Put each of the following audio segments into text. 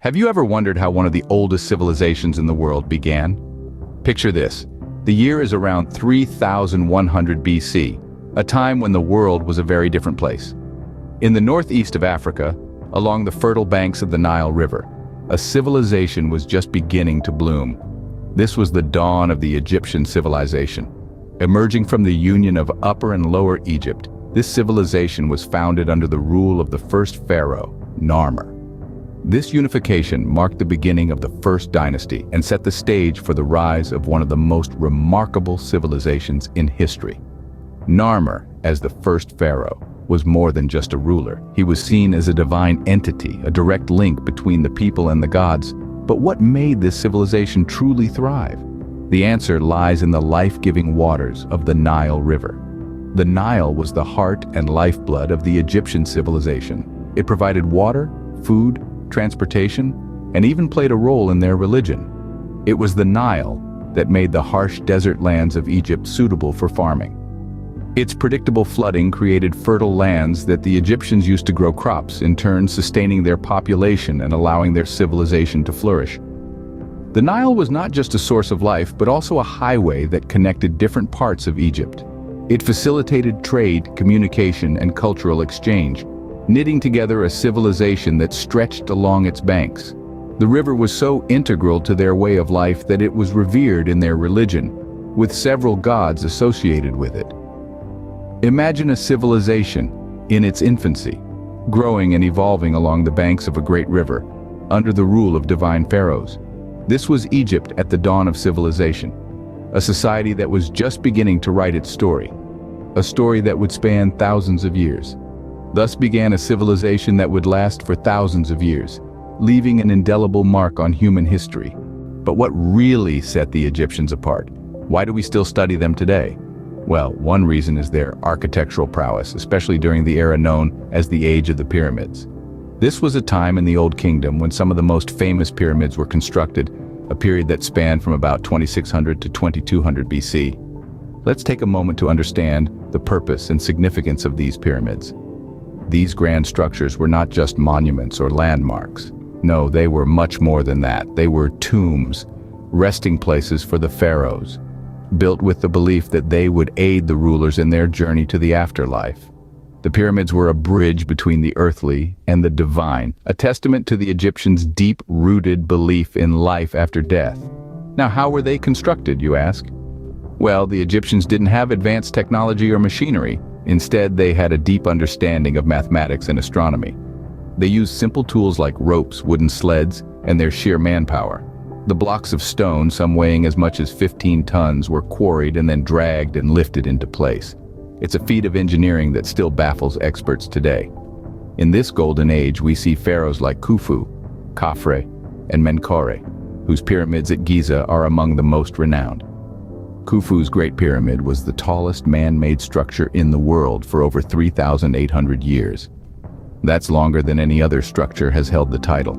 Have you ever wondered how one of the oldest civilizations in the world began? Picture this. The year is around 3100 BC, a time when the world was a very different place. In the northeast of Africa, along the fertile banks of the Nile River, a civilization was just beginning to bloom. This was the dawn of the Egyptian civilization. Emerging from the union of Upper and Lower Egypt, this civilization was founded under the rule of the first pharaoh, Narmer. This unification marked the beginning of the first dynasty and set the stage for the rise of one of the most remarkable civilizations in history. Narmer, as the first pharaoh, was more than just a ruler. He was seen as a divine entity, a direct link between the people and the gods. But what made this civilization truly thrive? The answer lies in the life-giving waters of the Nile River. The Nile was the heart and lifeblood of the Egyptian civilization. It provided water, food, transportation, and even played a role in their religion. It was the Nile that made the harsh desert lands of Egypt suitable for farming. Its predictable flooding created fertile lands that the Egyptians used to grow crops, in turn sustaining their population and allowing their civilization to flourish. The Nile was not just a source of life, but also a highway that connected different parts of Egypt. It facilitated trade, communication, and cultural exchange, knitting together a civilization that stretched along its banks. The river was so integral to their way of life that it was revered in their religion, with several gods associated with it. Imagine a civilization in its infancy, growing and evolving along the banks of a great river, under the rule of divine pharaohs. This was Egypt at the dawn of civilization, a society that was just beginning to write its story, a story that would span thousands of years. Thus began a civilization that would last for thousands of years, leaving an indelible mark on human history. But what really set the Egyptians apart? Why do we still study them today? Well, one reason is their architectural prowess, especially during the era known as the Age of the Pyramids. This was a time in the Old Kingdom when some of the most famous pyramids were constructed, a period that spanned from about 2600 to 2200 BC. Let's take a moment to understand the purpose and significance of these pyramids. These grand structures were not just monuments or landmarks. No, they were much more than that. They were tombs, resting places for the pharaohs, built with the belief that they would aid the rulers in their journey to the afterlife. The pyramids were a bridge between the earthly and the divine, a testament to the Egyptians' deep-rooted belief in life after death. Now, how were they constructed, you ask? Well, the Egyptians didn't have advanced technology or machinery. Instead, they had a deep understanding of mathematics and astronomy. They used simple tools like ropes, wooden sleds, and their sheer manpower. The blocks of stone, some weighing as much as 15 tons, were quarried and then dragged and lifted into place. It's a feat of engineering that still baffles experts today. In this golden age, we see pharaohs like Khufu, Khafre, and Menkaure, whose pyramids at Giza are among the most renowned. Khufu's Great Pyramid was the tallest man-made structure in the world for over 3,800 years. That's longer than any other structure has held the title.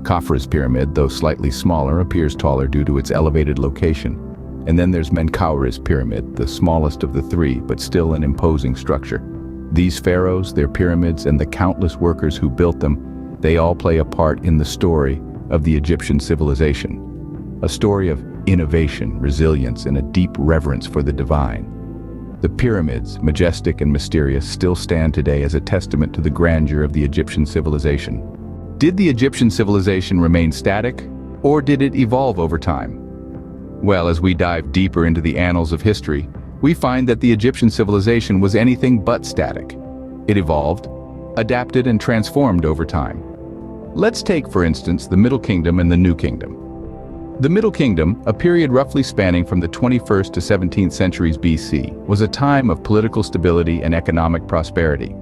Khafre's pyramid, though slightly smaller, appears taller due to its elevated location. And then there's Menkaure's pyramid, the smallest of the three, but still an imposing structure. These pharaohs, their pyramids, and the countless workers who built them, they all play a part in the story of the Egyptian civilization. A story of innovation, resilience, and a deep reverence for the divine. The pyramids, majestic and mysterious, still stand today as a testament to the grandeur of the Egyptian civilization. Did the Egyptian civilization remain static, or did it evolve over time? Well, as we dive deeper into the annals of history, we find that the Egyptian civilization was anything but static. It evolved, adapted, and transformed over time. Let's take, for instance, the Middle Kingdom and the New Kingdom. The Middle Kingdom, a period roughly spanning from the 21st to 17th centuries BC, was a time of political stability and economic prosperity.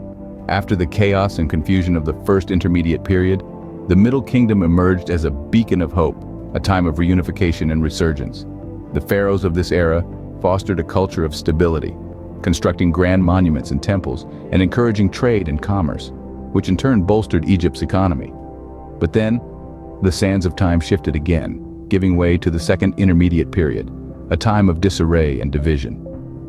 After the chaos and confusion of the First Intermediate Period, the Middle Kingdom emerged as a beacon of hope, a time of reunification and resurgence. The pharaohs of this era fostered a culture of stability, constructing grand monuments and temples, and encouraging trade and commerce, which in turn bolstered Egypt's economy. But then, the sands of time shifted again, giving way to the Second Intermediate Period, a time of disarray and division.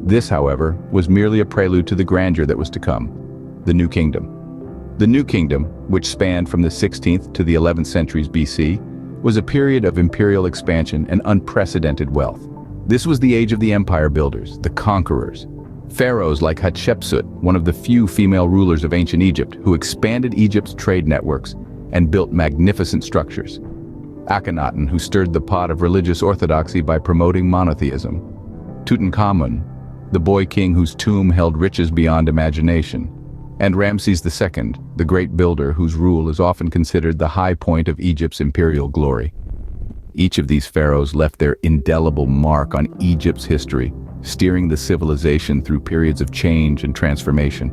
This, however, was merely a prelude to the grandeur that was to come, the New Kingdom. The New Kingdom, which spanned from the 16th to the 11th centuries BC, was a period of imperial expansion and unprecedented wealth. This was the age of the empire builders, the conquerors. Pharaohs like Hatshepsut, one of the few female rulers of ancient Egypt, who expanded Egypt's trade networks and built magnificent structures. Akhenaten, who stirred the pot of religious orthodoxy by promoting monotheism. Tutankhamun, the boy king whose tomb held riches beyond imagination. And Ramses II, the great builder whose rule is often considered the high point of Egypt's imperial glory. Each of these pharaohs left their indelible mark on Egypt's history, steering the civilization through periods of change and transformation.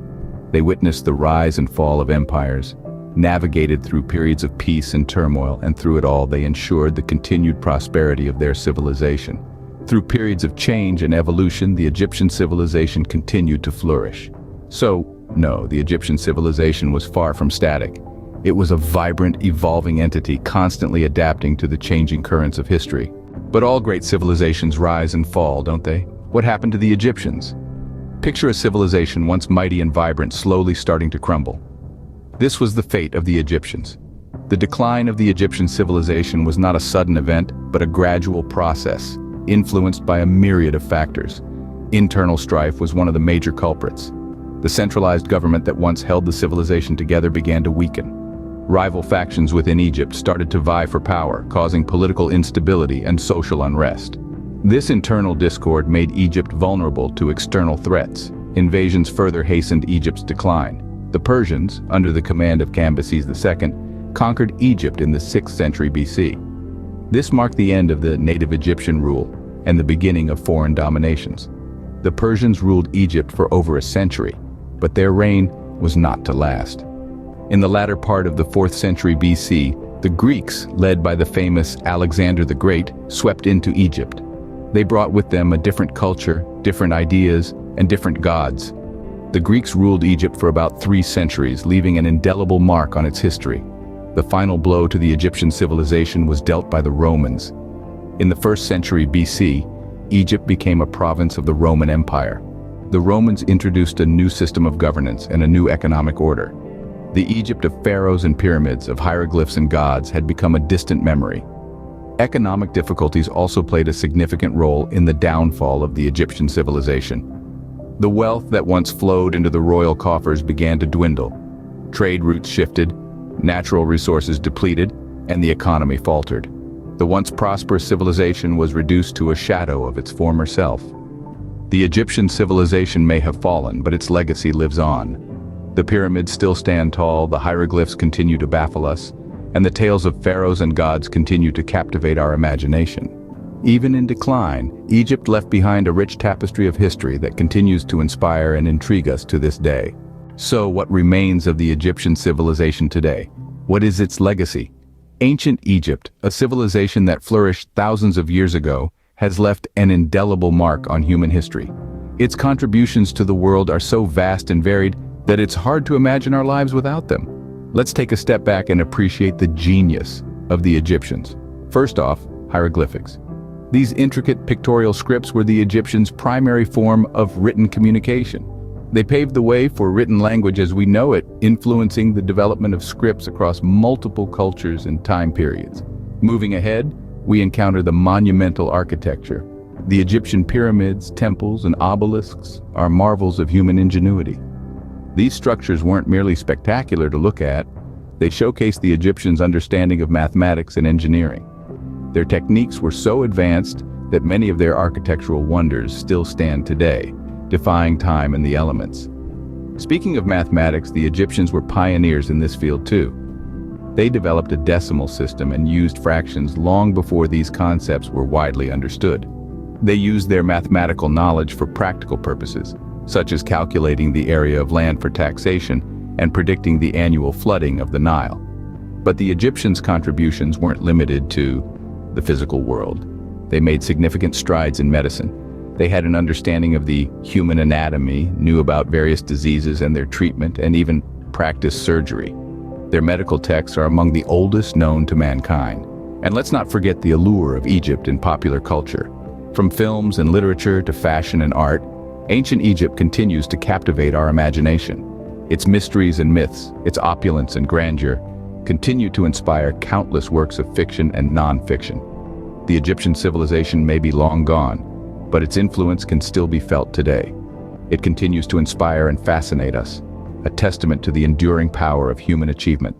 They witnessed the rise and fall of empires, navigated through periods of peace and turmoil, and through it all they ensured the continued prosperity of their civilization. Through periods of change and evolution, the Egyptian civilization continued to flourish. So, no, the Egyptian civilization was far from static. It was a vibrant, evolving entity constantly adapting to the changing currents of history. But all great civilizations rise and fall, don't they? What happened to the Egyptians? Picture a civilization once mighty and vibrant slowly starting to crumble. This was the fate of the Egyptians. The decline of the Egyptian civilization was not a sudden event, but a gradual process, influenced by a myriad of factors. Internal strife was one of the major culprits. The centralized government that once held the civilization together began to weaken. Rival factions within Egypt started to vie for power, causing political instability and social unrest. This internal discord made Egypt vulnerable to external threats. Invasions further hastened Egypt's decline. The Persians, under the command of Cambyses II, conquered Egypt in the 6th century BC. This marked the end of the native Egyptian rule and the beginning of foreign dominations. The Persians ruled Egypt for over a century, but their reign was not to last. In the latter part of the 4th century BC, the Greeks, led by the famous Alexander the Great, swept into Egypt. They brought with them a different culture, different ideas, and different gods. The Greeks ruled Egypt for about 3 centuries, leaving an indelible mark on its history. The final blow to the Egyptian civilization was dealt by the Romans. In the 1st century BC, Egypt became a province of the Roman Empire. The Romans introduced a new system of governance and a new economic order. The Egypt of pharaohs and pyramids, of hieroglyphs and gods, had become a distant memory. Economic difficulties also played a significant role in the downfall of the Egyptian civilization. The wealth that once flowed into the royal coffers began to dwindle. Trade routes shifted, natural resources depleted, and the economy faltered. The once prosperous civilization was reduced to a shadow of its former self. The Egyptian civilization may have fallen, but its legacy lives on. The pyramids still stand tall, the hieroglyphs continue to baffle us, and the tales of pharaohs and gods continue to captivate our imagination. Even in decline, Egypt left behind a rich tapestry of history that continues to inspire and intrigue us to this day. So, what remains of the Egyptian civilization today? What is its legacy? Ancient Egypt, a civilization that flourished thousands of years ago, has left an indelible mark on human history. Its contributions to the world are so vast and varied that it's hard to imagine our lives without them. Let's take a step back and appreciate the genius of the Egyptians. First off, hieroglyphics. These intricate pictorial scripts were the Egyptians' primary form of written communication. They paved the way for written language as we know it, influencing the development of scripts across multiple cultures and time periods. Moving ahead, we encounter the monumental architecture. The Egyptian pyramids, temples, and obelisks are marvels of human ingenuity. These structures weren't merely spectacular to look at, they showcased the Egyptians' understanding of mathematics and engineering. Their techniques were so advanced that many of their architectural wonders still stand today, defying time and the elements. Speaking of mathematics, the Egyptians were pioneers in this field too. They developed a decimal system and used fractions long before these concepts were widely understood. They used their mathematical knowledge for practical purposes, such as calculating the area of land for taxation and predicting the annual flooding of the Nile. But the Egyptians' contributions weren't limited to the physical world. They made significant strides in medicine. They had an understanding of the human anatomy, knew about various diseases and their treatment, and even practiced surgery. Their medical texts are among the oldest known to mankind. And let's not forget the allure of Egypt in popular culture. From films and literature to fashion and art, ancient Egypt continues to captivate our imagination. Its mysteries and myths, its opulence and grandeur, continue to inspire countless works of fiction and non-fiction. The Egyptian civilization may be long gone, but its influence can still be felt today. It continues to inspire and fascinate us, a testament to the enduring power of human achievement.